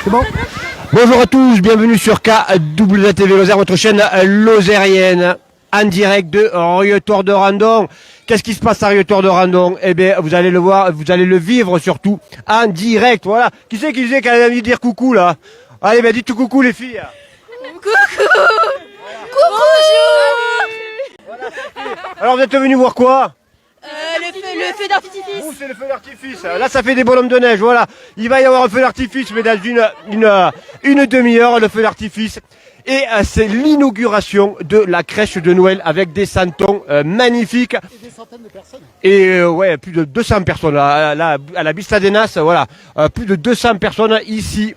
C'est bon? Bonjour à tous, bienvenue sur KWTV Lozère, votre chaîne lozérienne, en direct de Rieutort de Randon. Qu'est-ce qui se passe à Rieutort de Randon? Eh bien, vous allez le voir, vous allez le vivre surtout en direct, voilà. Qui c'est qui disait qu'elle avait envie de dire coucou, là? Allez, ben dites tout coucou, les filles. Coucou. Bonjour. Voilà, alors, vous êtes venus voir quoi? Le feu d'artifice. Vous, c'est le feu d'artifice. Là, ça fait des bonhommes de neige, voilà. Il va y avoir un feu d'artifice, mais dans une demi-heure, le feu d'artifice. Et c'est l'inauguration de la crèche de Noël avec des santons magnifiques. Et des centaines de personnes. Et ouais, plus de 200 personnes à la Bistadenas, voilà. Plus de 200 personnes ici,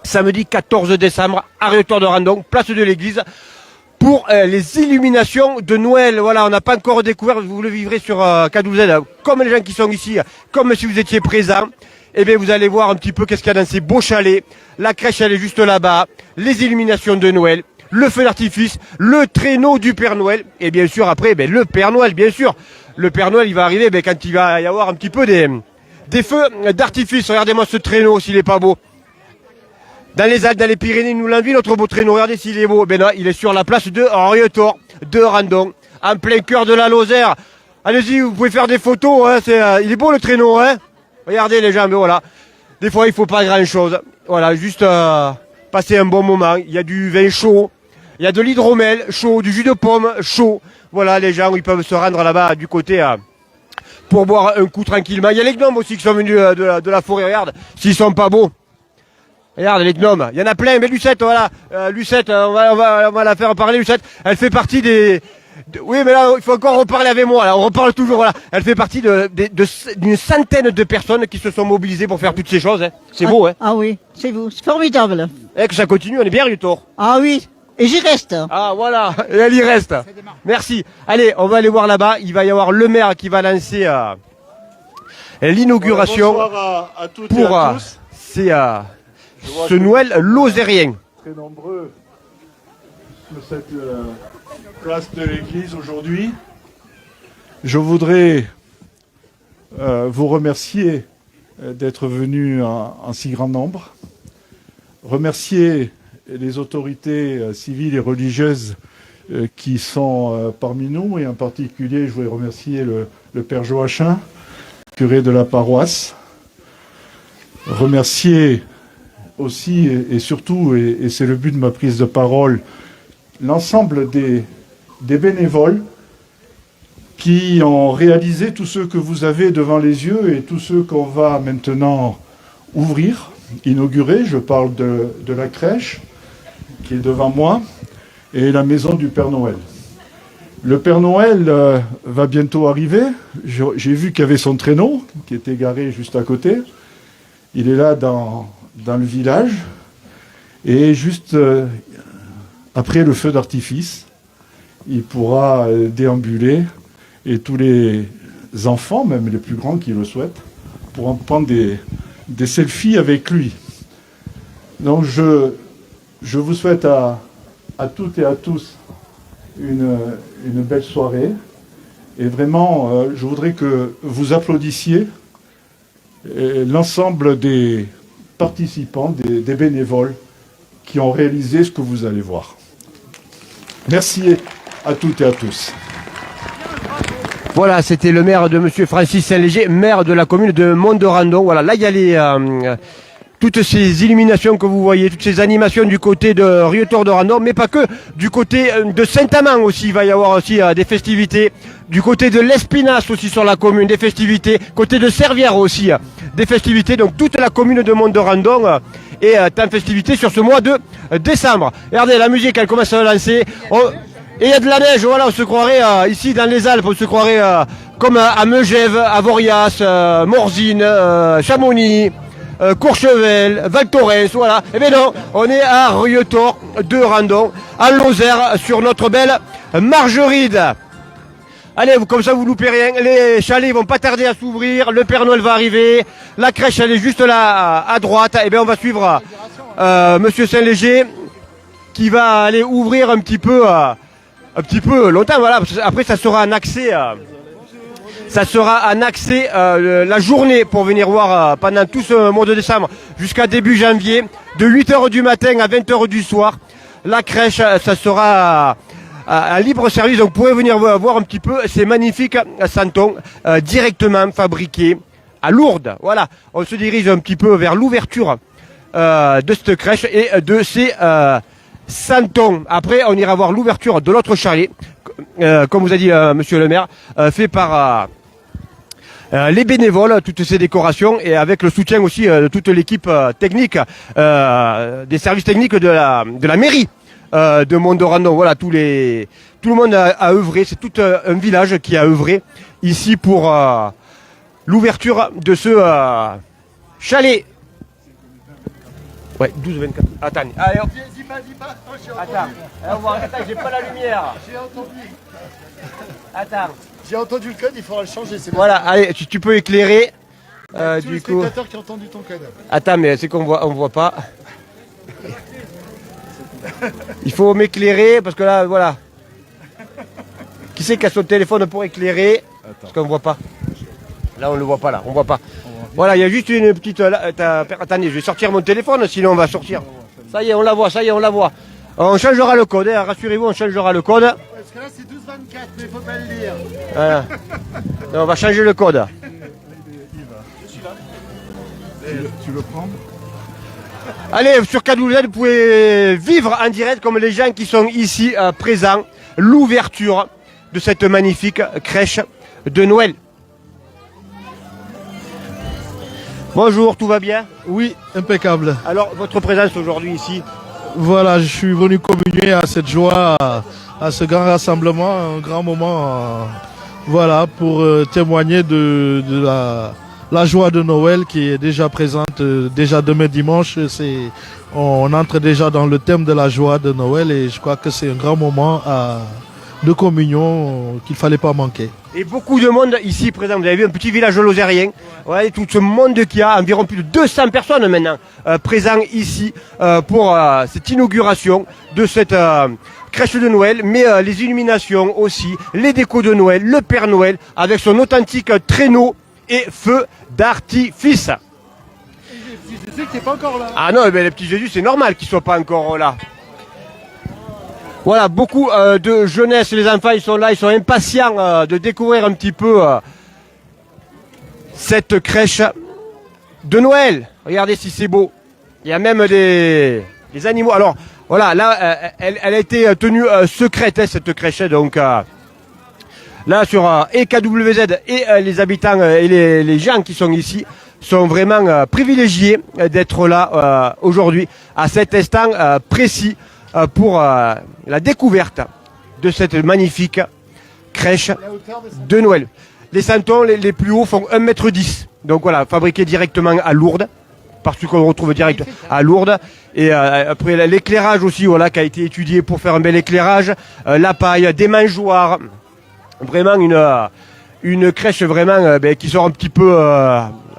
samedi 14 décembre, à Rieutort de Randon, place de l'église. Pour les illuminations de Noël, voilà, on n'a pas encore découvert, vous le vivrez sur K12N, comme les gens qui sont ici, comme si vous étiez présents. Eh bien, vous allez voir un petit peu qu'est-ce qu'il y a dans ces beaux chalets. La crèche, elle est juste là-bas. Les illuminations de Noël, le feu d'artifice, le traîneau du Père Noël. Et bien sûr, après, le Père Noël, bien sûr. Le Père Noël, il va arriver quand il va y avoir un petit peu des feux d'artifice. Regardez-moi ce traîneau, s'il est pas beau. Dans les Alpes, dans les Pyrénées, nous l'envie, notre beau traîneau. Regardez s'il est beau. Ben non, il est sur la place de Rieutort de Randon, en plein cœur de la Lozère. Allez-y, vous pouvez faire des photos. Hein, il est beau le traîneau. Hein. Regardez les gens, mais voilà. Des fois, il faut pas grand-chose. Voilà, juste passer un bon moment. Il y a du vin chaud, il y a de l'hydromel chaud, du jus de pomme chaud. Voilà, les gens, ils peuvent se rendre là-bas du côté pour boire un coup tranquillement. Il y a les gnomes aussi qui sont venus de la forêt. Regarde, s'ils sont pas beaux. Regarde les gnomes, il y en a plein, mais Lucette, voilà, Lucette, on va la faire parler, Lucette, elle fait partie oui, mais là, il faut encore reparler avec moi, là, on reparle toujours, voilà, elle fait partie d'une centaine de personnes qui se sont mobilisées pour faire toutes ces choses, hein. C'est beau, hein. Ah oui, c'est vous, c'est formidable. Et que ça continue, on est bien Rieutort. Ah oui, et j'y reste. Ah voilà, et elle y reste. Merci. Allez, on va aller voir là-bas, il va y avoir le maire qui va lancer l'inauguration. Bonsoir à toutes et à tous. C'est ce Noël lozérien. Très nombreux sur cette place de l'église aujourd'hui. Je voudrais vous remercier d'être venus en si grand nombre. Remercier les autorités civiles et religieuses qui sont parmi nous, et en particulier, je voudrais remercier le Père Joachim, curé de la paroisse. Remercier aussi et surtout, et c'est le but de ma prise de parole, l'ensemble des bénévoles qui ont réalisé tous ceux que vous avez devant les yeux et tous ceux qu'on va maintenant ouvrir, inaugurer. Je parle de la crèche qui est devant moi et la maison du Père Noël. Le Père Noël va bientôt arriver. J'ai vu qu'il y avait son traîneau qui était garé juste à côté. Il est là dans le village, et juste après le feu d'artifice, il pourra déambuler, et tous les enfants, même les plus grands qui le souhaitent, pourront prendre des selfies avec lui. Donc je vous souhaite à toutes et à tous une belle soirée, et vraiment je voudrais que vous applaudissiez l'ensemble des participants, des bénévoles qui ont réalisé ce que vous allez voir. Merci à toutes et à tous. Voilà, c'était le maire de Monsieur Francis Saint-Léger, maire de la commune de Mont-de-Randon. Voilà, là il y a toutes ces illuminations que vous voyez, toutes ces animations du côté de Rieutort de Randon, mais pas que, du côté de Saint-Amand aussi, il va y avoir aussi des festivités, du côté de l'Espinasse aussi sur la commune, des festivités, côté de Servières aussi, des festivités, donc toute la commune de Mont-de-Randon est en festivité sur ce mois de décembre. Regardez, la musique, elle commence à lancer, et il y a de la neige, voilà, on se croirait ici dans les Alpes, on se croirait comme à Megève, à Vorias, Morzine, Chamonix, Courchevel, Val Thorens, voilà. Eh bien non, on est à Rieutort de Randon, à Lozère, sur notre belle Margeride. Allez, comme ça vous loupez rien, les chalets vont pas tarder à s'ouvrir, le Père Noël va arriver, la crèche elle est juste là à droite. Eh bien on va suivre Monsieur Saint-Léger qui va aller ouvrir un petit peu longtemps, voilà. Après ça sera un accès Ça sera un accès la journée pour venir voir pendant tout ce mois de décembre jusqu'à début janvier, de 8h du matin à 20h du soir. La crèche, ça sera un libre service, donc vous pouvez venir voir un petit peu ces magnifiques santons directement fabriqués à Lourdes. Voilà, on se dirige un petit peu vers l'ouverture de cette crèche et de ces santons. Après, on ira voir l'ouverture de l'autre chalet, comme vous a dit monsieur le maire, fait par les bénévoles, toutes ces décorations et avec le soutien aussi de toute l'équipe technique, des services techniques de la mairie de Mondorandon. Voilà, tout le monde a œuvré, c'est tout un village qui a œuvré ici pour l'ouverture de ce chalet. Ouais, 12-24. Attends, allez, hop. Dis pas, attention. Attends, j'ai pas la lumière. J'ai entendu. Attends. J'ai entendu le code, il faudra le changer. C'est Voilà, allez, tu peux éclairer. tous Du les coup. spectateurs qui ont entendu ton code. Attends, mais c'est qu'on voit pas. Il faut m'éclairer parce que là, voilà. Qui c'est qui a son téléphone pour éclairer? Parce qu'on voit pas. Là, on le voit pas, là. On voit pas. Voilà, il y a juste une petite. Attendez, je vais sortir mon téléphone, sinon on va sortir. Ça y est, on la voit, On changera le code, hein, rassurez-vous, on changera le code. Parce que là, c'est 12-24, mais il faut pas le dire. Voilà. Non, on va changer le code. Tu veux prendre? Allez, sur K12Z, vous pouvez vivre en direct comme les gens qui sont ici présents, l'ouverture de cette magnifique crèche de Noël. Bonjour, tout va bien? Oui, impeccable. Alors, votre présence aujourd'hui ici? Voilà, je suis venu communier à cette joie, à ce grand rassemblement, un grand moment, voilà, pour témoigner de la joie de Noël qui est déjà présente déjà demain dimanche. On entre déjà dans le thème de la joie de Noël et je crois que c'est un grand moment de communion qu'il fallait pas manquer. Et beaucoup de monde ici présent. Vous avez vu un petit village lozérien. Voilà, tout ce monde qui a environ plus de 200 personnes maintenant présents ici pour cette inauguration de cette crèche de Noël, mais les illuminations aussi, les décos de Noël, le Père Noël avec son authentique traîneau et feu d'artifice. Je sais que t'es pas encore là. Ah non, mais les petits Jésus, c'est normal qu'ils soient pas encore là. Voilà, beaucoup de jeunesse, les enfants, ils sont là, ils sont impatients de découvrir un petit peu cette crèche de Noël. Regardez si c'est beau. Il y a même des animaux. Alors, voilà, là, elle a été tenue secrète, hein, cette crèche. Donc, là, sur EKWZ et les habitants et les gens qui sont ici sont vraiment privilégiés d'être là aujourd'hui, à cet instant précis, pour la découverte de cette magnifique crèche de Noël. Les santons les plus hauts font 1,10 m. Donc voilà, fabriqués directement à Lourdes, parce qu'on retrouve direct à Lourdes. Et après l'éclairage aussi, voilà, qui a été étudié pour faire un bel éclairage, la paille, des mangeoires, vraiment une crèche vraiment qui sort un petit peu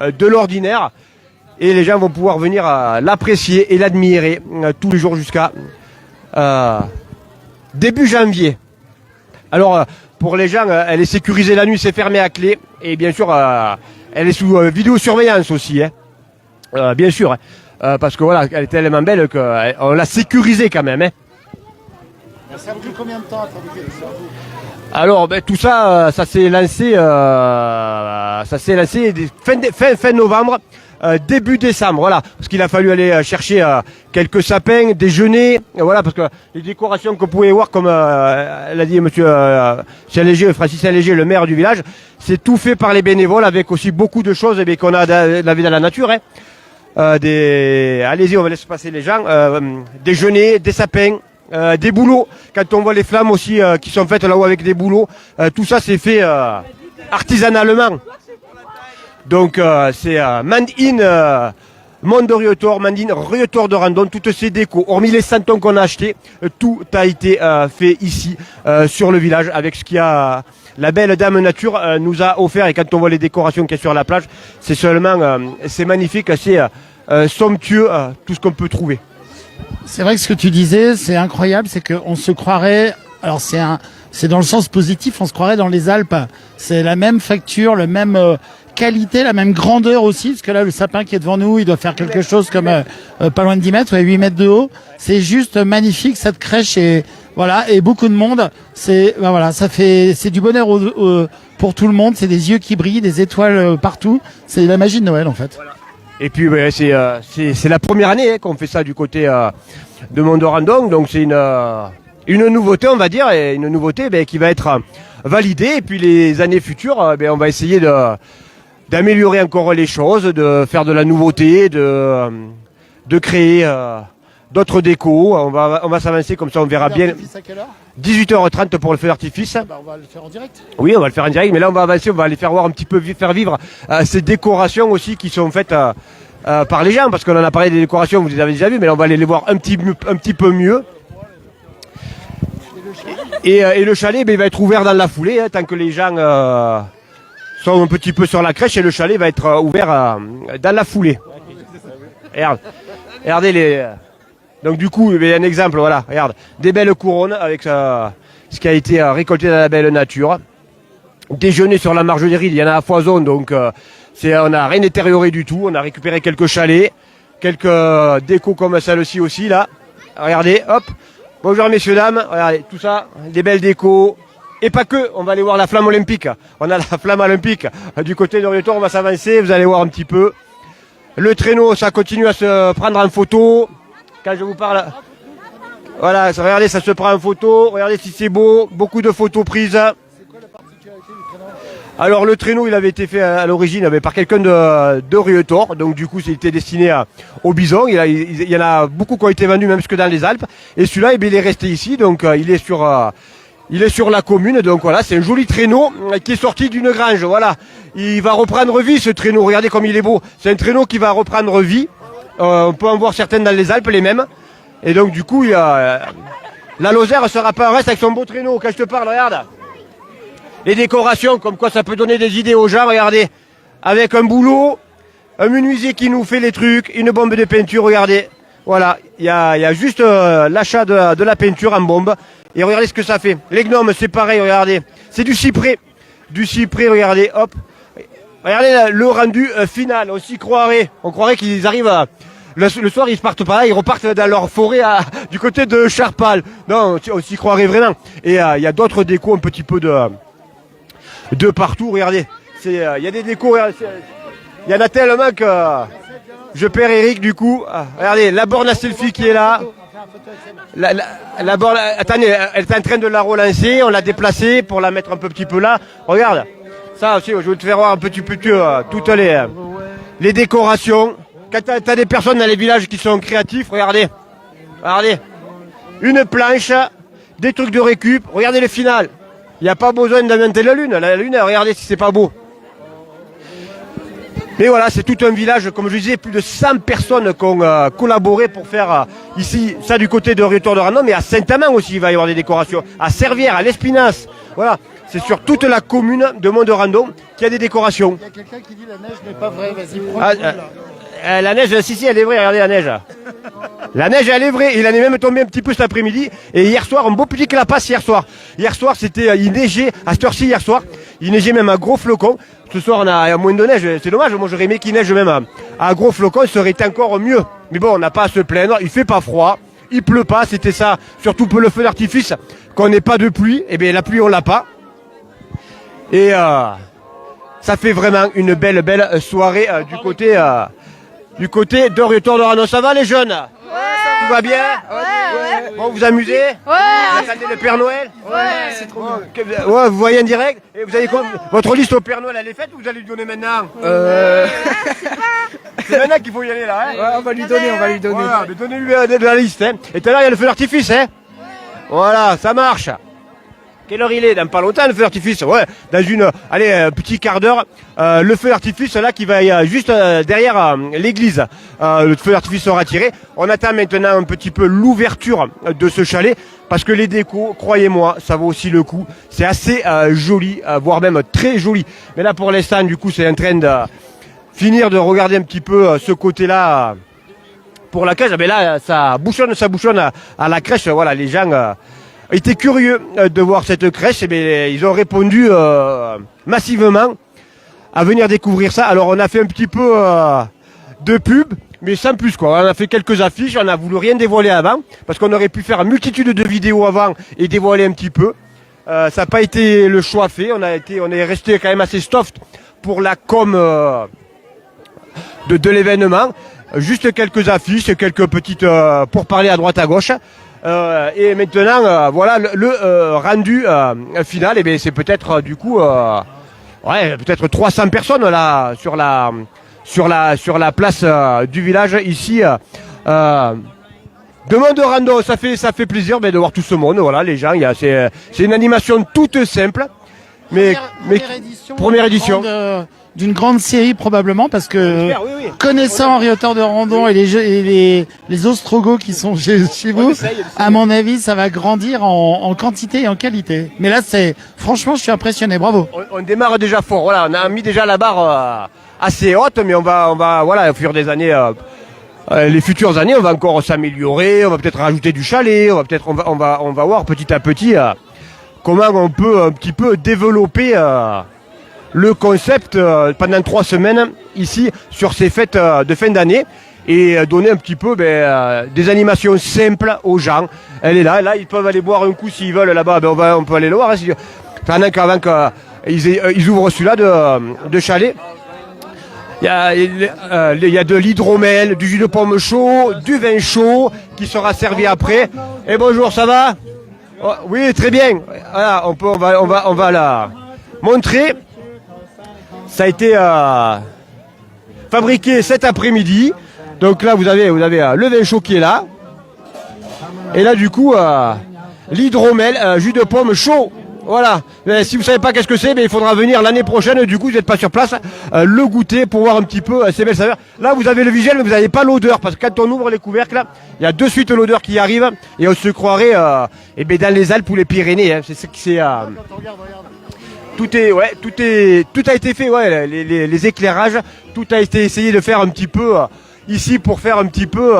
de l'ordinaire. Et les gens vont pouvoir venir l'apprécier et l'admirer tous les jours jusqu'à début janvier. Alors pour les gens, elle est sécurisée la nuit, c'est fermé à clé. Et bien sûr, elle est sous vidéosurveillance aussi, hein. Bien sûr, hein. Parce que voilà, elle est tellement belle qu'on l'a sécurisée quand même, hein. Ça a pris combien de temps à fabriquer tout ça? Alors tout ça, ça s'est lancé fin novembre, début décembre, voilà, parce qu'il a fallu aller chercher quelques sapins, déjeuner, voilà, parce que les décorations que vous pouvez voir, comme l'a dit monsieur Francis Saint-Léger, le maire du village, c'est tout fait par les bénévoles, avec aussi beaucoup de choses qu'on a lavé dans la nature, hein. Allez-y, on va laisser passer les gens, déjeuner, des sapins. Des bouleaux, quand on voit les flammes aussi qui sont faites là-haut avec des bouleaux, tout ça c'est fait artisanalement. Donc c'est Mandine Mondoriotor, Mandine Riotor de Randon, toutes ces décos, hormis les santons qu'on a achetés, tout a été fait ici sur le village avec ce qu'il y a. La belle dame nature nous a offert, et quand on voit les décorations qu'il y a sur la plage, c'est seulement, c'est magnifique, c'est somptueux tout ce qu'on peut trouver. C'est vrai que ce que tu disais, c'est incroyable, c'est qu'on se croirait. Alors c'est c'est dans le sens positif, on se croirait dans les Alpes. C'est la même facture, le même qualité, la même grandeur aussi, parce que là, le sapin qui est devant nous, il doit faire quelque chose comme pas loin de 10 mètres, 8 mètres de haut. C'est juste magnifique, cette crèche, et voilà, et beaucoup de monde. C'est du bonheur pour tout le monde. C'est des yeux qui brillent, des étoiles partout. C'est la magie de Noël, en fait. Voilà. Et puis c'est la première année qu'on fait ça du côté de Mont-de-Randon, donc c'est une nouveauté, on va dire, et une nouveauté qui va être validée. Et puis les années futures, on va essayer d'améliorer encore les choses, de faire de la nouveauté, de créer d'autres décos. On va s'avancer comme ça, on verra bien. À quelle heure 18h30 pour le feu d'artifice. On va le faire en direct. Oui, on va le faire en direct, mais là on va avancer, on va aller faire voir un petit peu, faire vivre ces décorations aussi qui sont faites par les gens, parce qu'on en a parlé des décorations, vous les avez déjà vues, mais là on va aller les voir un petit peu mieux. Et le chalet, il va être ouvert dans la foulée, tant que les gens sont un petit peu sur la crèche, et le chalet va être ouvert dans la foulée. Regardez les... Donc du coup, il y a un exemple, voilà, regarde, des belles couronnes avec ce qui a été récolté dans la belle nature. Déjeuner sur la marge des rides, il y en a à foison, donc on n'a rien détérioré du tout. On a récupéré quelques chalets, quelques décos comme celle-ci aussi, là. Regardez, hop, bonjour messieurs, dames, regardez, tout ça, des belles décos. Et pas que, on va aller voir la flamme olympique. On a la flamme olympique du côté de Rietor, on va s'avancer, vous allez voir un petit peu. Le traîneau, ça continue à se prendre en photo. Quand je vous parle, voilà, regardez, ça se prend en photo, regardez si c'est beau, beaucoup de photos prises. C'est quoi la particularité du traîneau? Alors le traîneau, il avait été fait à l'origine par quelqu'un de Rietor, donc du coup, il était destiné aux bisons. Il y en a beaucoup qui ont été vendus même jusque dans les Alpes, et celui-là, il est resté ici, donc il est sur la commune, donc voilà, c'est un joli traîneau qui est sorti d'une grange, voilà. Il va reprendre vie, ce traîneau, regardez comme il est beau. C'est un traîneau qui va reprendre vie. On peut en voir certaines dans les Alpes, les mêmes. Et donc du coup, la Lozère sera pas en reste avec son beau traîneau. Quand je te parle, regarde. Les décorations, comme quoi ça peut donner des idées aux gens, regardez. Avec un boulot, un menuisier qui nous fait les trucs, une bombe de peinture, regardez. Voilà, il y a juste l'achat de la peinture en bombe. Et regardez ce que ça fait. Les gnomes, c'est pareil, regardez. C'est du cyprès. Du cyprès, regardez, hop. Regardez le rendu final, on s'y croirait. On croirait qu'ils arrivent le soir, ils ne partent pas là, ils repartent dans leur forêt du côté de Charpal. Non, on s'y croirait vraiment. Et il y a d'autres décos un petit peu de partout, regardez. Il y a des décos, il y en a tellement que je perds Eric du coup. Regardez, la borne à selfie qui est là. La borne, attendez, elle est en train de la relancer, on l'a déplacée pour la mettre un petit peu là. Regarde. Ça aussi, je vais te faire voir un petit peu toutes les décorations. Quand t'as des personnes dans les villages qui sont créatifs, regardez. Regardez. Une planche, des trucs de récup, regardez le final. Il n'y a pas besoin d'inventer la lune. La lune, regardez si c'est pas beau. Mais voilà, c'est tout un village, comme je disais, plus de 100 personnes qui ont collaboré pour faire ici, ça du côté de Rietor de Randon, mais à Saint-Amand aussi, il va y avoir des décorations. À Servières, à l'Espinasse. Voilà. C'est sur toute la commune de Mont-de-Randon qu'il y a des décorations. Il y a quelqu'un qui dit la neige n'est pas vraie, vas-y, prends la neige, si, elle est vraie, regardez la neige. La neige, elle est vraie, il en est même tombé un petit peu cet après-midi. Et hier soir, un beau petit clapasse hier soir. Hier soir, il neigeait, à cette heure-ci hier soir, il neigeait même à gros flocons. Ce soir, on a moins de neige, c'est dommage, moi j'aurais aimé qu'il neige même à gros flocons, ça aurait été encore mieux. Mais bon, on n'a pas à se plaindre, il fait pas froid, il pleut pas, c'était ça, surtout pour le feu d'artifice, qu'on n'ait pas de pluie, et bien la pluie on l'a pas. Et ça fait vraiment une belle soirée du côté de Rietor de Randon. Ça va les jeunes? Tout va bien? Ouais. Bon, vous amusez? Ouais. Vous attendez le Père Noël? Ouais. C'est trop bien. Ouais, vous voyez en direct? Et vous avez votre liste au Père Noël, elle est faite ou vous allez lui donner maintenant? C'est maintenant qu'il faut y aller là, hein? Ouais, on va lui donner. Voilà, mais donnez-lui la liste, hein. Et tout à l'heure, il y a le feu d'artifice, hein? Voilà, ça marche. Quelle heure il est? Dans pas longtemps le feu d'artifice. Ouais, dans un petit quart d'heure, le feu d'artifice là qui va juste derrière l'église. Le feu d'artifice sera tiré. On attend maintenant un petit peu l'ouverture de ce chalet parce que les décos, croyez-moi, ça vaut aussi le coup. C'est assez joli, voire même très joli. Mais là pour l'instant, du coup, c'est en train de finir de regarder un petit peu ce côté-là pour la crèche. Mais là, ça bouchonne à la crèche. Voilà, les gens étaient curieux de voir cette crèche. Et bien, ils ont répondu massivement à venir découvrir ça. Alors, on a fait un petit peu de pub, mais sans plus, quoi. On a fait quelques affiches, on n'a voulu rien dévoiler avant, parce qu'on aurait pu faire une multitude de vidéos avant et dévoiler un petit peu. Ça n'a pas été le choix fait. On est resté quand même assez soft pour la com de l'événement. Juste quelques affiches, quelques petites pour parler à droite à gauche. Et maintenant, voilà le rendu final. Et bien, c'est peut-être du coup, peut-être 300 personnes là sur la place du village ici. De monde rando, ça fait plaisir de voir tout ce monde. Voilà, les gens, c'est une animation toute simple, mais première édition. D'une grande série probablement, parce que J'espère, oui. connaissant Henri Hauteur de Randon et les Ostrogoths qui sont chez vous, à mon avis, ça va grandir en quantité et en qualité. Mais là, franchement, je suis impressionné. Bravo. On démarre déjà fort. Voilà, on a mis déjà la barre assez haute, mais on va, voilà, au fur des années, les futures années, on va encore s'améliorer. On va peut-être rajouter du chalet. On va voir petit à petit comment on peut un petit peu développer le concept pendant 3 semaines ici sur ces fêtes de fin d'année et donner un petit peu des animations simples aux gens. Elle est là, ils peuvent aller boire un coup s'ils veulent là-bas, on peut aller le voir. Pendant qu'avant qu'ils ouvrent celui-là de chalet. Il y a de l'hydromel, du jus de pomme chaud, du vin chaud qui sera servi après. Et bonjour, ça va? Oh, oui, très bien. Voilà, on va la montrer. Ça a été fabriqué cet après-midi. Donc là, vous avez le vin chaud qui est là. Et là, du coup, l'hydromel, jus de pomme chaud. Voilà. Mais si vous savez pas qu'est-ce que c'est, il faudra venir l'année prochaine. Du coup, vous n'êtes pas sur place, le goûter pour voir un petit peu ces belles saveurs. Là, vous avez le visuel, mais vous n'avez pas l'odeur. Parce que quand on ouvre les couvercles, là, il y a de suite l'odeur qui arrive. Et on se croirait dans les Alpes ou les Pyrénées. Hein. Tout a été fait, les éclairages, tout a été essayé de faire un petit peu ici pour faire un petit peu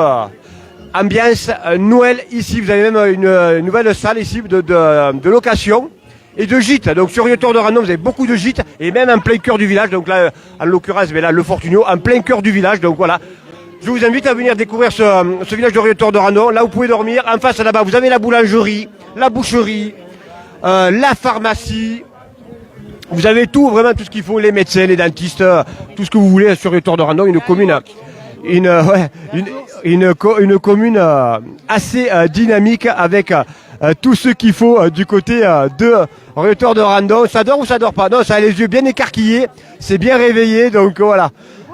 ambiance Noël ici. Vous avez même une nouvelle salle ici de location et de gîtes. Donc sur Riotor de Randon, vous avez beaucoup de gîtes et même en plein cœur du village. Donc là, en l'occurrence, là, le Fortunio, en plein cœur du village. Donc voilà. Je vous invite à venir découvrir ce village de Riotor de Randon. Là, vous pouvez dormir. En face, là-bas, vous avez la boulangerie, la boucherie, la pharmacie. Vous avez tout, vraiment tout ce qu'il faut, les médecins, les dentistes, tout ce que vous voulez sur Riotor de Randon, une commune assez dynamique avec tout ce qu'il faut du côté de Riotor de Randon. Ça dort ou ça dort pas? Non, ça a les yeux bien écarquillés, c'est bien réveillé, donc voilà.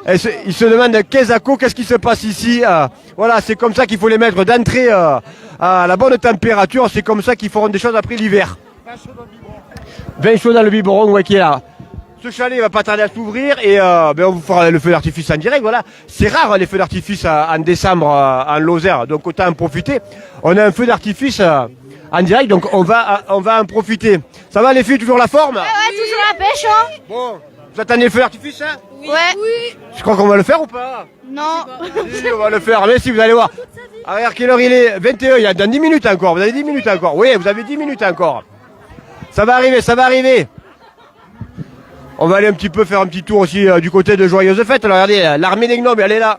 Il se demande qu'est-ce qui se passe ici. Voilà, c'est comme ça qu'il faut les mettre d'entrée à la bonne température, c'est comme ça qu'ils feront des choses après l'hiver. Vin chaud dans le biberon, qui est là. Ce chalet va pas tarder à s'ouvrir et on vous fera le feu d'artifice en direct. Voilà, c'est rare les feux d'artifice en décembre en Lozère, donc autant en profiter. On a un feu d'artifice en direct, donc on va en profiter. Ça va les filles, toujours la forme? Ouais, toujours la pêche, hein. Bon, vous attendez le feu d'artifice, hein? Oui. Ouais. Je crois qu'on va le faire ou pas? Non. Si, on va le faire, mais si, vous allez voir. Alors, quelle heure il est? 21, il y a dans 10 minutes encore. Vous avez 10 minutes encore. Oui, vous avez 10 minutes encore. Ça va arriver. On va aller un petit peu faire un petit tour aussi du côté de Joyeuse Fête. Alors, regardez, l'armée des gnomes, elle est là.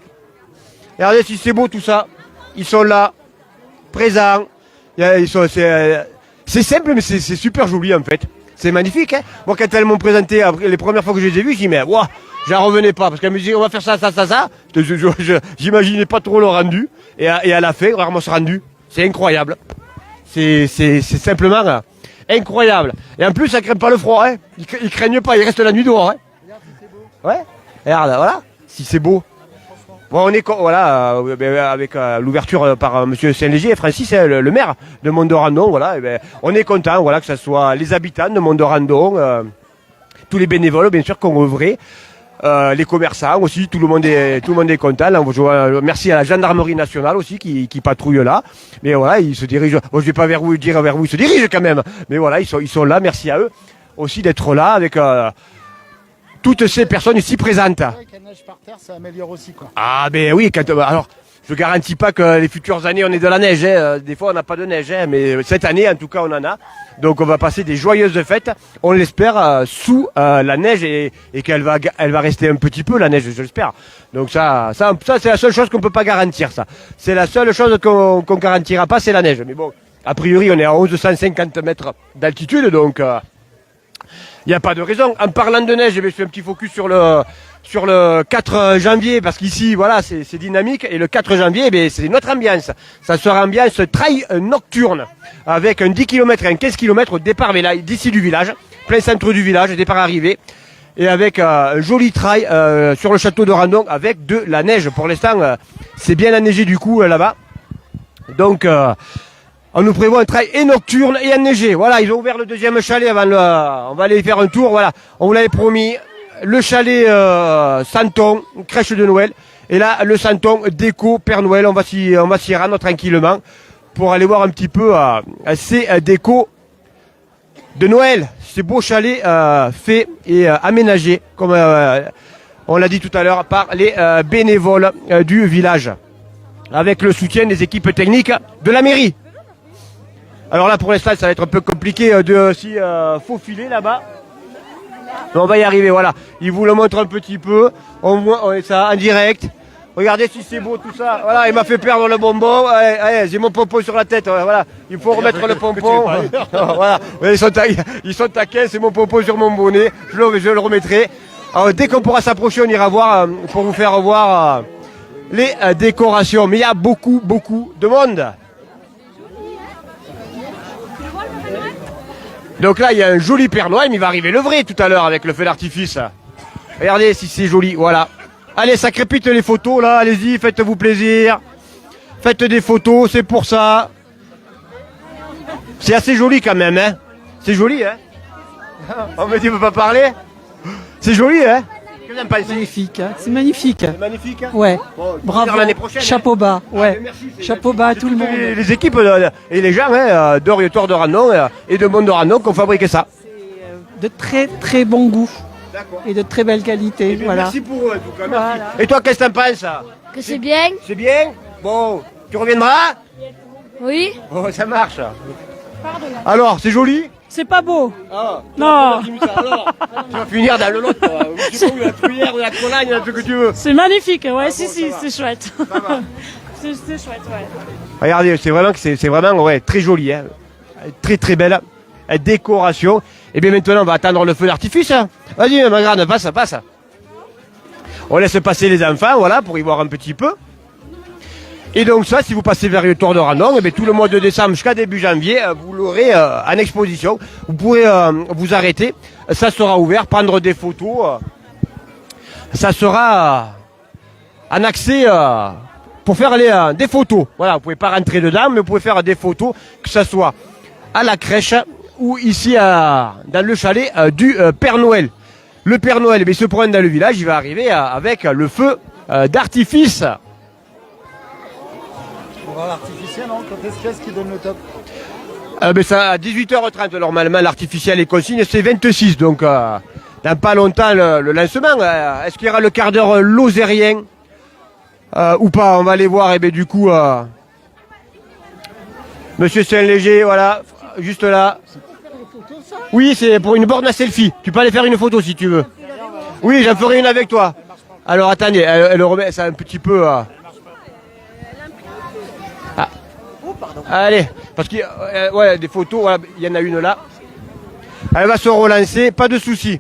Regardez si c'est beau tout ça. Ils sont là, présents. C'est simple, mais c'est super joli en fait. C'est magnifique. Hein. Moi, quand elles m'ont présenté les premières fois que je les ai vus, je dis mais ouah, j'en revenais pas parce qu'elle me disait on va faire ça. J'imaginais pas trop le rendu. Et à la fin, vraiment ce rendu, c'est incroyable. C'est simplement incroyable. Et en plus, ça craint pas le froid. Hein. Ils craignent pas, ils restent la nuit dehors. Hein. Regarde si c'est beau. Ouais. Regarde, voilà. Si c'est beau. Bon, on est avec l'ouverture par Monsieur Saint-Léger et Francis, le maire de Mont-de-Randon, voilà. On est content, voilà, que ce soit les habitants de Mont-de-Randon, tous les bénévoles, bien sûr, qu'on œuvrait, les commerçants aussi, tout le monde est content. Là, merci à la gendarmerie nationale aussi qui patrouille là. Mais voilà, ils se dirigent. Bon, je vais pas dire vers où ils se dirigent quand même. Mais voilà, ils sont là. Merci à eux aussi d'être là avec toutes ces personnes ici présentes. Qu'elle neige par terre, ça améliore aussi, quoi. Ah ben oui, alors Je garantis pas que les futures années on ait de la neige. Hein. Des fois on n'a pas de neige, hein, mais cette année en tout cas on en a. Donc on va passer des joyeuses fêtes. On l'espère sous la neige et qu'elle va rester un petit peu la neige, je l'espère. Donc ça c'est la seule chose qu'on peut pas garantir. Ça, c'est la seule chose qu'on garantira pas, c'est la neige. Mais bon, a priori on est à 1150 mètres d'altitude, donc il n'y a pas de raison. En parlant de neige, je fais un petit focus sur le 4 janvier, parce qu'ici, voilà, c'est dynamique. Et le 4 janvier, c'est notre ambiance. Ça sera ambiance trail nocturne, avec un 10 km et un 15 km au départ d'ici du village, plein centre du village, départ arrivé. Et avec un joli trail sur le château de Randon, avec de la neige. Pour l'instant, c'est bien enneigé du coup là-bas. Donc, on nous prévoit un trail et nocturne et enneigé. Voilà, ils ont ouvert le deuxième chalet avant on va aller faire un tour. Voilà, on vous l'avait promis. Le chalet Santon, crèche de Noël. Et là, le Santon déco Père Noël. On va s'y rendre tranquillement pour aller voir un petit peu ces décos de Noël. Ces beaux chalets faits et aménagés, comme on l'a dit tout à l'heure, par les bénévoles du village, avec le soutien des équipes techniques de la mairie. Alors là, pour l'instant, ça va être un peu compliqué de s'y faufiler là-bas. Mais on va y arriver, voilà. Il vous le montre un petit peu. On voit ça en direct. Regardez si c'est beau tout ça. Voilà, il m'a fait perdre le bonbon. Allez, j'ai mon pompon sur la tête. Voilà, il faut remettre le pompon. Voilà, ils sont taquins. C'est mon pompon sur mon bonnet. Je le remettrai. Alors, dès qu'on pourra s'approcher, on ira voir pour vous faire voir les décorations. Mais il y a beaucoup de monde. Donc là, il y a un joli Père Noël, mais il va arriver le vrai tout à l'heure avec le feu d'artifice. Regardez si c'est joli, voilà. Allez, ça crépite les photos là, allez-y, faites-vous plaisir. Faites des photos, c'est pour ça. C'est assez joli quand même, hein. C'est joli, hein. On me dit, on ne peut pas parler. C'est joli, hein. Magnifique, hein. C'est magnifique. C'est magnifique, hein. Ouais, bon, bravo. L'année prochaine, chapeau bas, ouais. Ah, merci, Chapeau bas à tout le monde. Les équipes et les gens d'Oriatoire de Randon et de Monde de Randon qui ont fabriqué ça. De très très bon goût. D'accord. Et de très belle qualité, voilà. Merci pour eux en tout cas, merci. Voilà. Et toi, qu'est-ce que t'en penses? Que c'est bien. C'est bien? Bon, tu reviendras? Oui. Oh, ça marche. Alors, c'est joli? C'est pas beau. Ah, Non. Alors, tu vas finir dans le lot, je sais pas où, la cuillère ou la colagne, ce que tu veux. C'est magnifique, ouais, bon, si, c'est chouette. C'est chouette, ouais. Regardez, c'est vraiment ouais, très joli, hein. Très belle décoration. Et bien maintenant, on va attendre le feu d'artifice. Hein. Vas-y, ma grande, passe. On laisse passer les enfants, voilà, pour y voir un petit peu. Et donc ça, si vous passez vers le Tour de Randon, eh bien, tout le mois de décembre jusqu'à début janvier, vous l'aurez en exposition. Vous pourrez vous arrêter. Ça sera ouvert, prendre des photos. Ça sera en accès pour faire des photos. Voilà, vous pouvez pas rentrer dedans, mais vous pouvez faire des photos, que ce soit à la crèche ou ici dans le chalet du Père Noël. Le Père Noël, il se promène dans le village, il va arriver avec le feu d'artifice. L'artificiel, non? Quand est-ce qu'il donne le top? Ça, à 18h30 normalement, l'artificiel est consigne, c'est 26, donc dans pas longtemps le lancement. Est-ce qu'il y aura le quart d'heure lozérien ou pas? On va aller voir, et bien du coup, Monsieur Saint-Léger, voilà, juste là. Oui, c'est pour une borne à selfie. Tu peux aller faire une photo si tu veux. Oui, j'en ferai une avec toi. Alors attendez, elle remet ça un petit peu... Allez, parce qu'il ouais, des photos, voilà, il y en a une là. Elle va se relancer, pas de souci.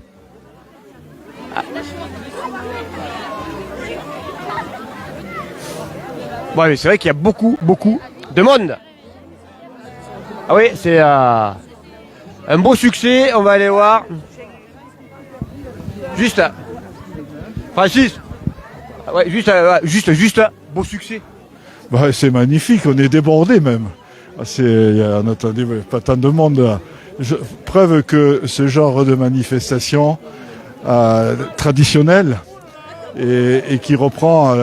Ouais, mais c'est vrai qu'il y a beaucoup de monde. Ah oui, c'est un beau succès, on va aller voir. Juste, Francis. Ouais, juste, beau succès. Bah, c'est magnifique, on est débordé même. On n'attendait pas tant de monde. Preuve que ce genre de manifestation traditionnelle et qui reprend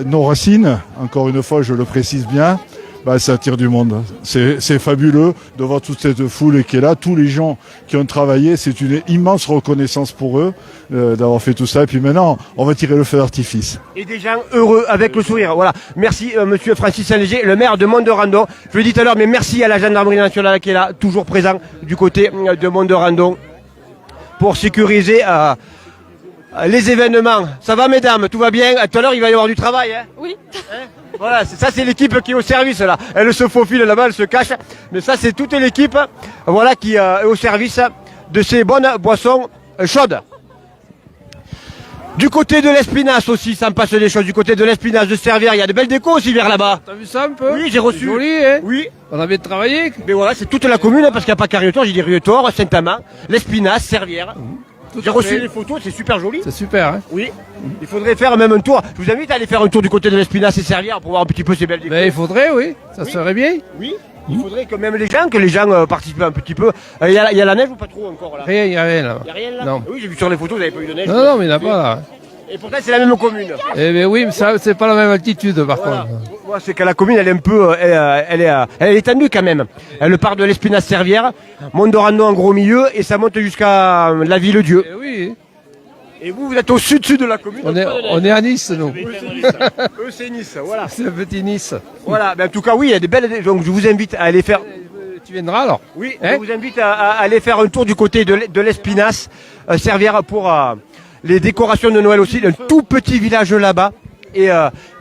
nos racines, encore une fois je le précise bien, bah, ça attire du monde. C'est fabuleux de voir toute cette foule qui est là, tous les gens qui ont travaillé, c'est une immense reconnaissance pour eux d'avoir fait tout ça. Et puis maintenant, on va tirer le feu d'artifice. Et des gens heureux avec le sourire. Voilà. Merci monsieur Francis Saint-Léger, le maire de Mont-de-Randon. Je l'ai dit tout à l'heure, mais merci à la gendarmerie nationale qui est là, toujours présent du côté de Mont-de-Randon pour sécuriser les événements. Ça va mesdames, tout va bien? Tout à l'heure il va y avoir du travail. Hein, Oui. voilà, ça c'est l'équipe qui est au service là. Elle se faufile là-bas, elle se cache. Mais ça c'est toute l'équipe voilà, qui est au service de ces bonnes boissons chaudes. Du côté de l'Espinasse aussi, ça me passe des choses. Du côté de l'Espinasse, de Servières, il y a de belles décos aussi vers là-bas. T'as vu ça un peu? Oui, j'ai reçu. Joli, hein? Oui. On a bien travaillé. Mais voilà, c'est toute la commune, hein, parce qu'il n'y a pas qu'à Rietor, j'ai dit Rietor, Saint-Amand, l'Espinasse, Servières. J'ai reçu les photos, c'est super joli. C'est super, hein? Oui. Il faudrait faire même un tour. Je vous invite à aller faire un tour du côté de l'Espinasse et Servières pour voir un petit peu ces belles décos. Ben, il faudrait, oui. Ça serait bien. Oui. Il faudrait que même les gens participent un petit peu. Il y a la neige ou pas trop encore là? Rien, il n'y a rien là. Il n'y a rien là? Non. Oui, j'ai vu sur les photos, vous n'avez pas eu de neige. Non, mais il n'y en a pas là. Et pourtant, c'est la même commune. Eh ben oui, mais ça, c'est pas la même altitude par Voilà. contre. Moi, c'est que la commune, elle est un peu, elle est étendue quand même. Elle part de l'Espinasse Servière, Mont-de-Randon en gros milieu, et ça monte jusqu'à la Ville-Dieu. Eh oui. Et vous êtes au sud-sud de la commune. On est à Nice, nous. Eux, c'est Nice, voilà. C'est un petit Nice. Voilà, mais en tout cas, oui, il y a des belles. Donc, je vous invite à aller faire. Tu viendras alors? Oui, Hein? je vous invite à aller faire un tour du côté de l'Espinasse, Servière pour les décorations de Noël aussi. Un tout petit village là-bas.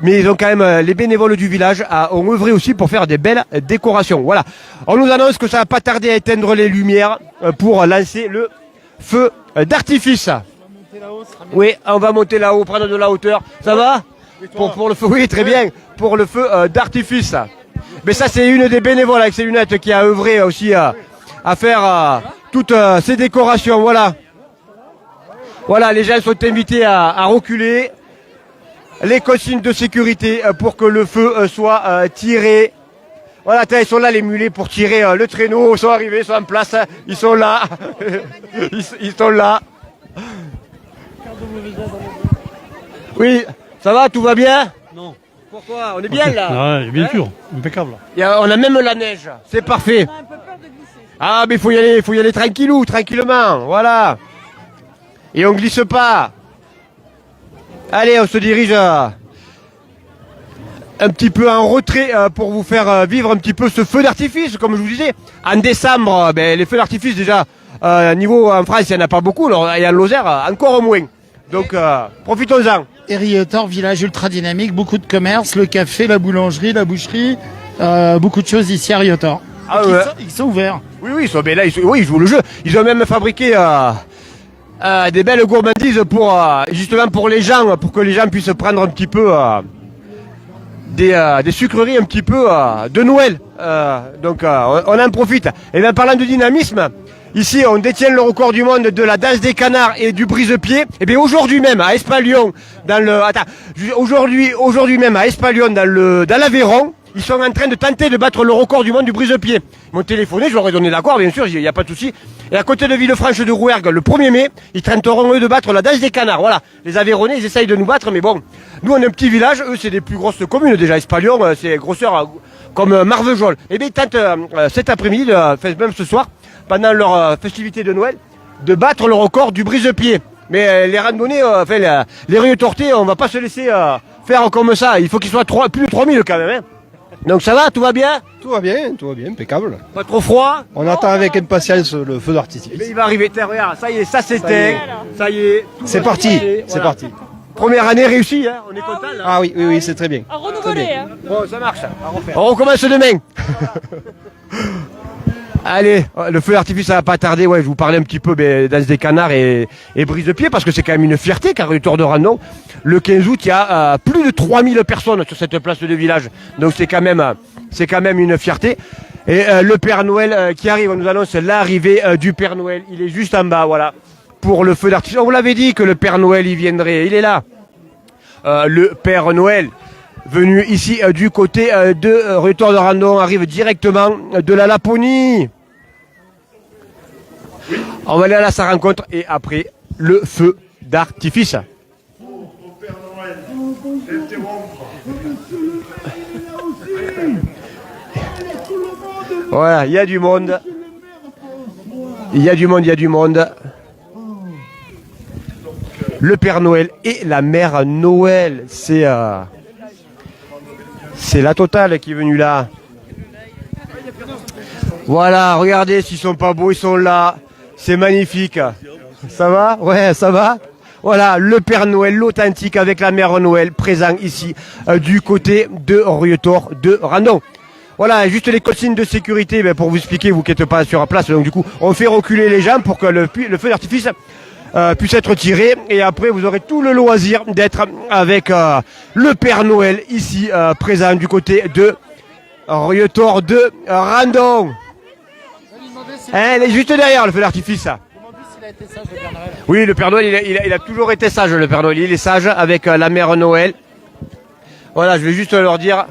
Mais ils ont quand même, les bénévoles du village ont œuvré aussi pour faire des belles décorations. Voilà. On nous annonce que ça va pas tarder à éteindre les lumières pour lancer le feu d'artifice. Oui, on va monter là-haut, prendre de la hauteur. Ça va? Pour le feu, oui, très bien. Pour le feu d'artifice. Mais ça, c'est une des bénévoles avec ses lunettes qui a œuvré aussi à faire toutes ces décorations. Voilà. Voilà, les gens sont invités à reculer. Les consignes de sécurité pour que le feu soit tiré. Voilà, ils sont là les mulets pour tirer le traîneau. Ils sont arrivés, ils sont en place. Ils sont là. ils sont là. Oui, ça va, tout va bien? Non. Pourquoi? On est bien là? Ouais, bien sûr, impeccable. On a même la neige, c'est parfait. Ah, mais il faut y aller tranquillement, voilà. Et on glisse pas. Allez, on se dirige un petit peu en retrait pour vous faire vivre un petit peu ce feu d'artifice, comme je vous disais. En décembre, les feux d'artifice déjà, niveau en France, il n'y en a pas beaucoup, et en Lozère, encore moins. Donc, profitons-en. Et Rietor, village ultra dynamique, beaucoup de commerce, le café, la boulangerie, la boucherie, beaucoup de choses ici à Rietor. Ah ouais. Ils sont ouverts. Oui, ils jouent le jeu. Ils ont même fabriqué des belles gourmandises pour justement pour les gens, pour que les gens puissent prendre un petit peu des sucreries un petit peu de Noël. Donc on en profite. Et bien parlant de dynamisme, ici on détient le record du monde de la danse des canards et du brise-pied. Et bien aujourd'hui même à Espalion, aujourd'hui même à Espalion dans l'Aveyron, ils sont en train de tenter de battre le record du monde du brise-pied. Ils m'ont téléphoné, je leur ai donné l'accord, bien sûr, il n'y a pas de souci. Et à côté de Villefranche de Rouergue, le 1er mai, ils tenteront eux de battre la danse des canards. Voilà, les Aveyronnais, ils essayent de nous battre, mais bon, nous on est un petit village, eux c'est des plus grosses communes déjà. Espalion, c'est grosseur comme Marvejols. Et bien ils tentent cet après-midi, même ce soir, pendant leur festivité de Noël, de battre le record du brise-pied. Mais les randonnées, les rues tortées, on va pas se laisser faire comme ça. Il faut qu'ils soient plus de 3000 quand même. Hein. Donc ça va, tout va bien? Tout va bien, impeccable. Pas trop froid? On attend avec impatience le feu d'artifice. Mais il va arriver, tiens, regarde, ça y est, ça s'éteint, ça y est. C'est parti, c'est parti. Première année réussie, hein, on est content là. Ah oui, c'est très bien. À renouveler, hein. Bon, ça marche, on recommence demain. Allez, le feu d'artifice ça va pas tarder, ouais, je vous parlais un petit peu danse des canards et brise-pied parce que c'est quand même une fierté car Rietor de Randon, le 15 août, il y a plus de 3000 personnes sur cette place de village. Donc c'est quand même une fierté. Et le Père Noël qui arrive, on nous annonce l'arrivée du Père Noël, il est juste en bas, voilà, pour le feu d'artifice. On vous l'avait dit que le Père Noël il viendrait, il est là. Le Père Noël venu ici du côté de Rietor de Randon, arrive directement de la Laponie. On va aller à sa rencontre et après le feu d'artifice. Voilà, il y a du monde. Il y a du monde, il y a du monde. Le Père Noël et la Mère Noël, c'est la totale qui est venue là. Voilà, regardez s'ils sont pas beaux, ils sont là. C'est magnifique. Ça va? Ouais, ça va. Voilà, le Père Noël, l'authentique avec la Mère Noël, présent ici du côté de Rietor de Randon. Voilà, juste les consignes de sécurité, pour vous expliquer, vous qui n'êtes pas sur la place. Donc du coup, on fait reculer les gens pour que le feu d'artifice puisse être tiré. Et après, vous aurez tout le loisir d'être avec le Père Noël ici, présent du côté de Rietor de Randon. Hein, il est juste derrière le feu d'artifice. Oui, le Père Noël, il a toujours été sage, le Père Noël. Il est sage avec la Mère Noël. Voilà, je vais juste leur dire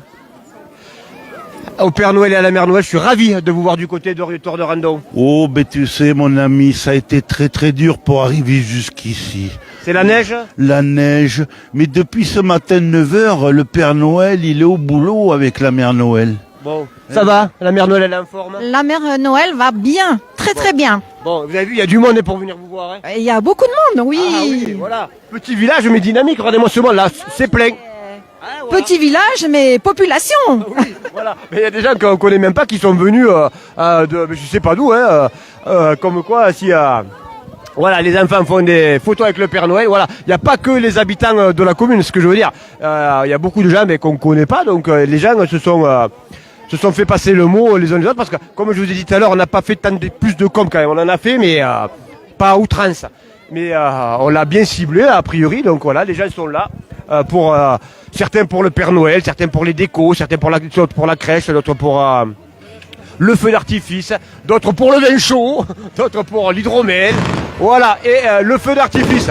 au Père Noël et à la Mère Noël, je suis ravi de vous voir du côté de Rietor de Randon. Oh, ben tu sais, mon ami, ça a été très très dur pour arriver jusqu'ici. C'est la neige? La neige. Mais depuis ce matin 9h, le Père Noël, il est au boulot avec la Mère Noël. Bon, ça va? La Mère Noël, elle est en forme? La mère Noël va bien, très très bien. Bon, vous avez vu, il y a du monde pour venir vous voir. Hein. Il y a beaucoup de monde, oui. Ah oui, voilà. Petit village, mais dynamique. Regardez-moi ce monde là, c'est plein. Ah, voilà. Petit village, mais population. Oui, voilà. Mais il y a des gens qu'on connaît même pas qui sont venus de je sais pas d'où, hein, comme quoi si voilà, les enfants font des photos avec le Père Noël. Voilà, il n'y a pas que les habitants de la commune, ce que je veux dire. Il y a beaucoup de gens mais qu'on connaît pas, donc les gens se sont fait passer le mot les uns les autres parce que, comme je vous ai dit tout à l'heure, on n'a pas fait plus de com quand même. On en a fait, mais pas à outrance. Mais on l'a bien ciblé a priori, donc voilà, les gens sont là pour certains pour le Père Noël, certains pour les décos, certains pour la crèche, d'autres pour le feu d'artifice, d'autres pour le vin chaud, d'autres pour l'hydromel. Voilà, et le feu d'artifice.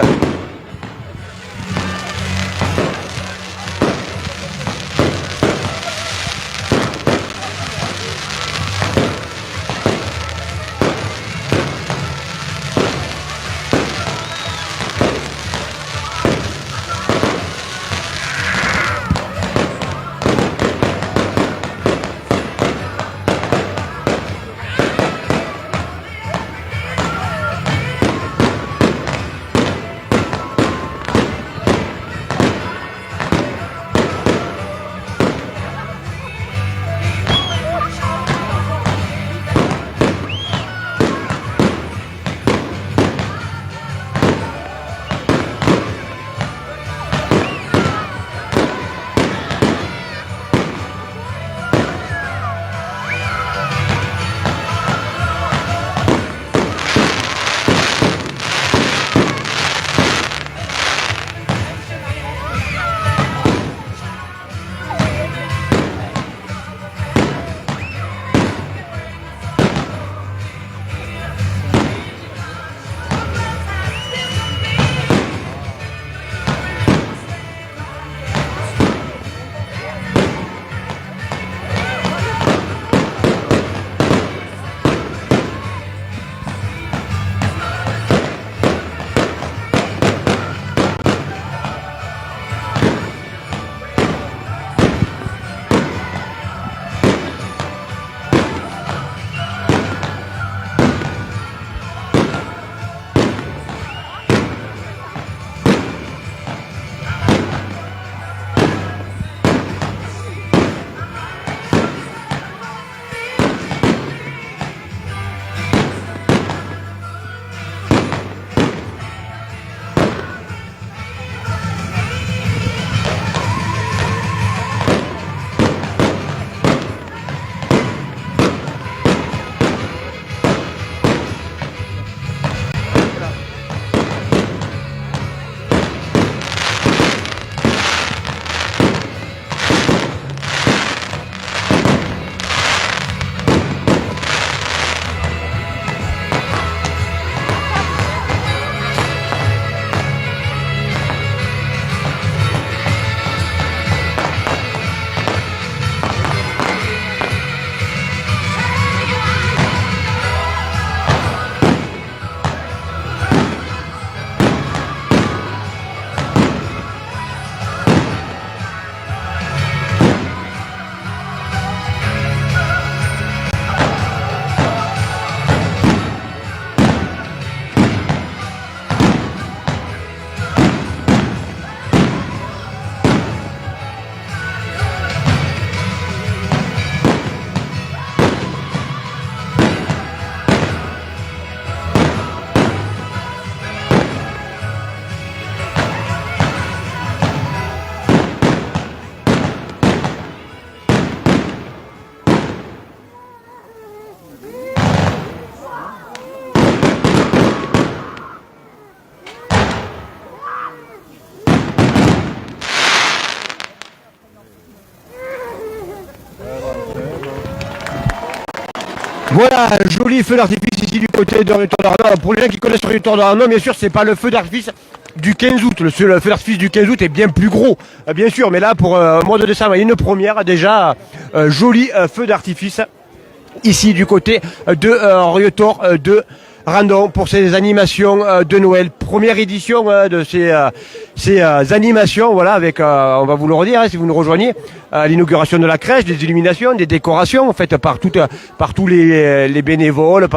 Voilà, joli feu d'artifice ici du côté de Rue d'Arnon. Pour les gens qui connaissent Rue d'Arnon, bien sûr, c'est pas le feu d'artifice du 15 août. Le feu d'artifice du 15 août est bien plus gros, bien sûr. Mais là, pour mois de décembre, il y a une première déjà. Joli feu d'artifice ici du côté de Rietor de Randon pour ces animations de Noël. Première édition de ces animations, voilà, avec, on va vous le redire, hein, si vous nous rejoignez, l'inauguration de la crèche, des illuminations, des décorations faites par tous les bénévoles,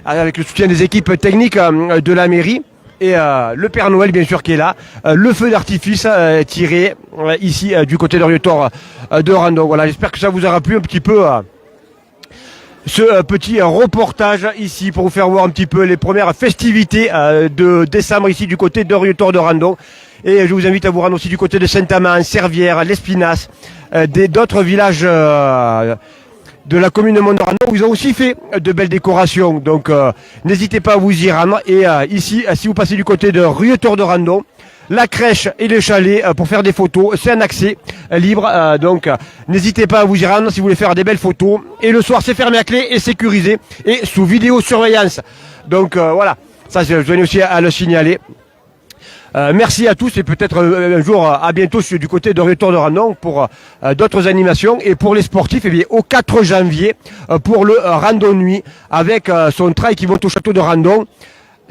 avec le soutien des équipes techniques de la mairie. Et le Père Noël, bien sûr, qui est là. Le feu d'artifice tiré ici du côté de Rietor de Randon. Voilà, j'espère que ça vous aura plu un petit peu. Ce petit reportage ici pour vous faire voir un petit peu les premières festivités de décembre ici du côté de Rietor de Randon. Et je vous invite à vous rendre aussi du côté de Saint-Amand, Servières, l'Espinasse, d'autres villages de la commune de Mont-de-Randon où ils ont aussi fait de belles décorations. Donc n'hésitez pas à vous y rendre. Et ici, si vous passez du côté de Rietor de Randon, la crèche et le chalet pour faire des photos, c'est un accès libre, donc n'hésitez pas à vous y rendre si vous voulez faire des belles photos. Et le soir, c'est fermé à clé et sécurisé et sous vidéosurveillance. Donc voilà, ça je venais aussi à le signaler. Merci à tous et peut-être un jour à bientôt du côté de Rietor de Randon pour d'autres animations. Et pour les sportifs, eh bien, au 4 janvier pour le Randon Nuit avec son trail qui monte au château de Randon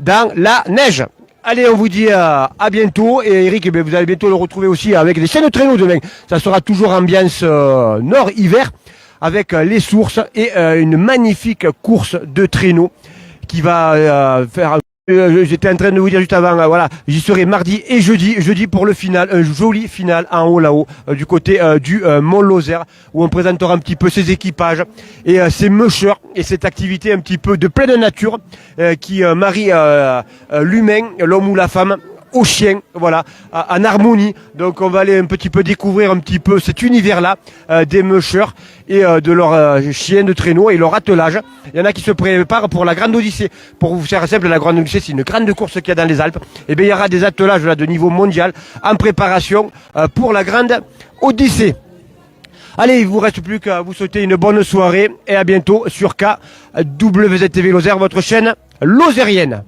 dans la neige. Allez, on vous dit à bientôt. Et Eric, eh vous allez bientôt le retrouver aussi avec des chaînes de traîneau demain. Ça sera toujours ambiance nord-hiver avec les sources et une magnifique course de traîneau qui va faire... J'étais en train de vous dire juste avant, voilà, j'y serai mardi et jeudi pour le final, un joli final en haut là-haut, du côté du Mont-Lozère, où on présentera un petit peu ces équipages et ces mushers et cette activité un petit peu de pleine nature qui marie l'humain, l'homme ou la femme au chien, voilà, en harmonie. Donc on va aller un petit peu découvrir un petit peu cet univers-là des mushers et de leurs chiens de traîneau et leur attelage. Il y en a qui se préparent pour la Grande Odyssée. Pour vous faire simple, la Grande Odyssée, c'est une grande course qu'il y a dans les Alpes. Et bien il y aura des attelages là de niveau mondial en préparation pour la Grande Odyssée. Allez, il vous reste plus qu'à vous souhaiter une bonne soirée et à bientôt sur KWZTV Lozère, votre chaîne lozérienne.